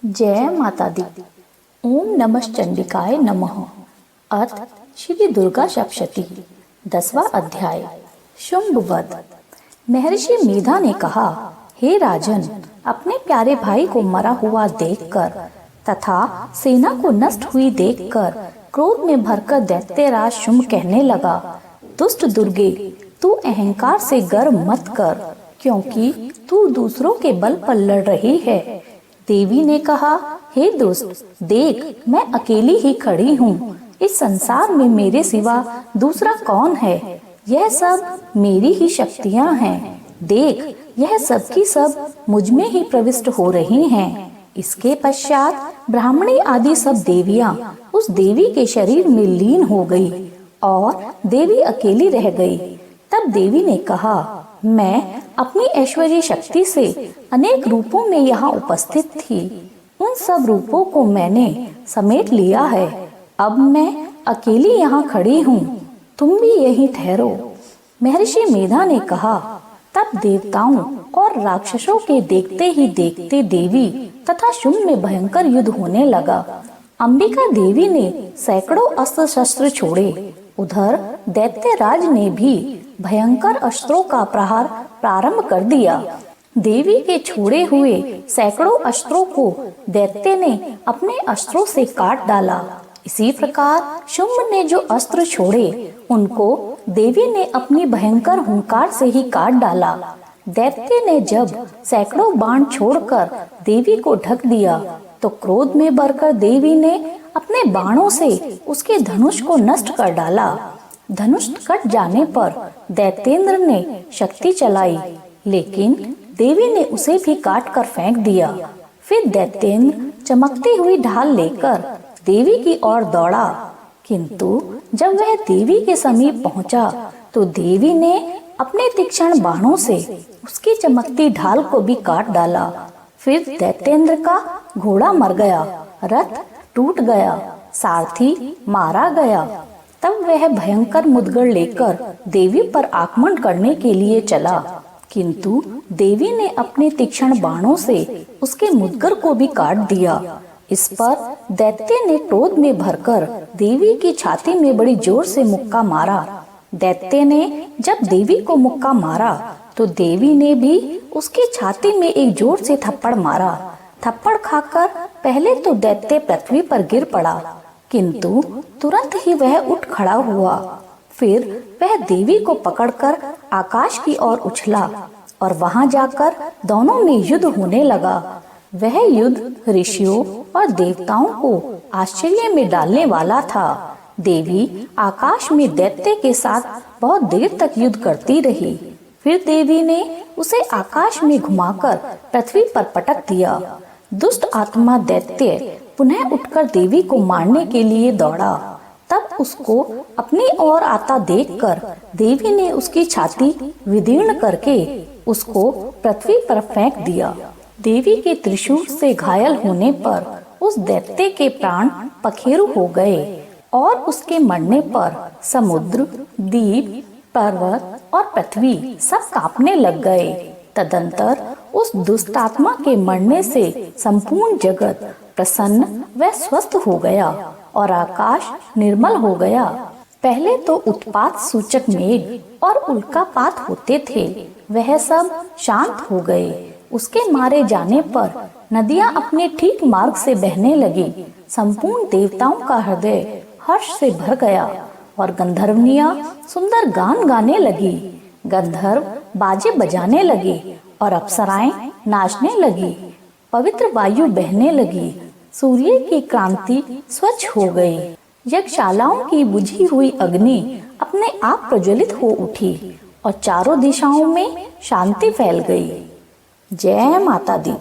जय माता दी। ओम नमः चंडिकाय नमः। अर्थ श्री दुर्गा सप्तशती। 10वां अध्याय। शुंभ वध। महर्षि मेधा ने कहा, हे राजन, अपने प्यारे भाई को मरा हुआ देखकर तथा सेना को नष्ट हुई देखकर क्रोध में भरकर दैत्यराज शुंभ कहने लगा, दुष्ट दुर्गे, तू अहंकार से गर्व मत कर, क्योंकि तू दूसरों के बल पर लड़ रही है। देवी ने कहा, हे दुष्ट, देख, मैं अकेली ही खड़ी हूँ। इस संसार में मेरे सिवा दूसरा कौन है? यह सब मेरी ही शक्तियाँ हैं। देख, यह सब की सब मुझ में ही प्रविष्ट हो रही हैं। इसके पश्चात ब्राह्मणी आदि सब देवियाँ उस देवी के शरीर में लीन हो गई और देवी अकेली रह गई। तब देवी ने कहा, मैं अपनी ऐश्वर्य शक्ति से अनेक रूपों में यहाँ उपस्थित थी। उन सब रूपों को मैंने समेट लिया है। अब मैं अकेली यहाँ खड़ी हूँ, तुम भी यहीं ठहरो। महर्षि मेधा ने कहा। तब देवताओं और राक्षसों के देखते ही देखते देवी तथा शुंभ में भयंकर युद्ध होने लगा। अंबिका देवी ने सैकड़ों अस्त्र शस्त्र छोड़े। उधर दैत्यराज ने भी भयंकर अस्त्रों का प्रहार प्रारंभ कर दिया। देवी के छोड़े हुए सैकड़ों अस्त्रों को दैत्य ने अपने अस्त्रों से काट डाला। इसी प्रकार शुंभ ने जो अस्त्र छोड़े उनको देवी ने अपनी भयंकर हुंकार से ही काट डाला। दैत्य ने जब सैकड़ों बाण छोड़कर देवी को ढक दिया तो क्रोध में भरकर देवी ने अपने बाणों से उसके धनुष को नष्ट कर डाला। धनुष कट जाने पर दैत्येंद्र ने शक्ति चलाई, लेकिन देवी ने उसे भी काट कर फेंक दिया। फिर दैत्येंद्र चमकती हुई ढाल लेकर देवी की ओर दौड़ा, किंतु जब वह देवी के समीप पहुंचा तो देवी ने अपने तीक्ष्ण बाणों से उसकी चमकती ढाल को भी काट डाला। फिर दैत्येंद्र का घोड़ा मर गया, रथ टूट गया, सारथी मारा गया। तब वह भयंकर मुदगड़ लेकर देवी पर आक्रमण करने के लिए चला, किंतु देवी ने अपने तीक्ष्ण बाणों से उसके मुदगड़ को भी काट दिया। इस पर दैत्य ने क्रोध में भरकर देवी की छाती में बड़ी जोर से मुक्का मारा। दैत्य ने जब देवी को मुक्का मारा तो देवी ने भी उसकी छाती में एक जोर से थप्पड़ मारा। थप्पड़ खाकर पहले तो दैत्य पृथ्वी पर गिर पड़ा, किंतु तुरंत ही वह उठ खड़ा हुआ। फिर वह देवी को पकड़कर आकाश की ओर उछला और वहां जाकर दोनों में युद्ध होने लगा। वह युद्ध ऋषियों और देवताओं को आश्चर्य में डालने वाला था। देवी आकाश में दैत्य के साथ बहुत देर तक युद्ध करती रही। फिर देवी ने उसे आकाश में घुमाकर पृथ्वी पर पटक दिया। दुष्ट आत्मा दैत्य पुनः उठकर देवी को मारने के लिए दौड़ा। तब उसको अपनी ओर आता देखकर देवी ने उसकी छाती विदीर्ण करके उसको पृथ्वी पर फेंक दिया। देवी के त्रिशूल से घायल होने पर उस दैत्य के प्राण पखेरु हो गए और उसके मरने पर समुद्र, द्वीप, पर्वत और पृथ्वी सब कांपने लग गए। तदंतर उस दुष्टात्मा के मरने से संपूर्ण जगत प्रसन्न व स्वस्थ हो गया और आकाश निर्मल हो गया। पहले तो उत्पात सूचक मेघ और उल्कापात होते थे, वह सब शांत हो गए। उसके मारे जाने पर नदियां अपने ठीक मार्ग से बहने लगी। संपूर्ण देवताओं का हृदय हर्ष से भर गया और गंधर्वनियां सुंदर गान गाने लगी। गंधर्व बाजे बजाने लगे और अप्सराएं नाचने लगी। पवित्र वायु बहने लगी। सूर्य की क्रांति स्वच्छ हो गई। यज्ञशालाओं की बुझी हुई अग्नि अपने आप प्रज्वलित हो उठी और चारों दिशाओं में शांति फैल गई। जय माता दी।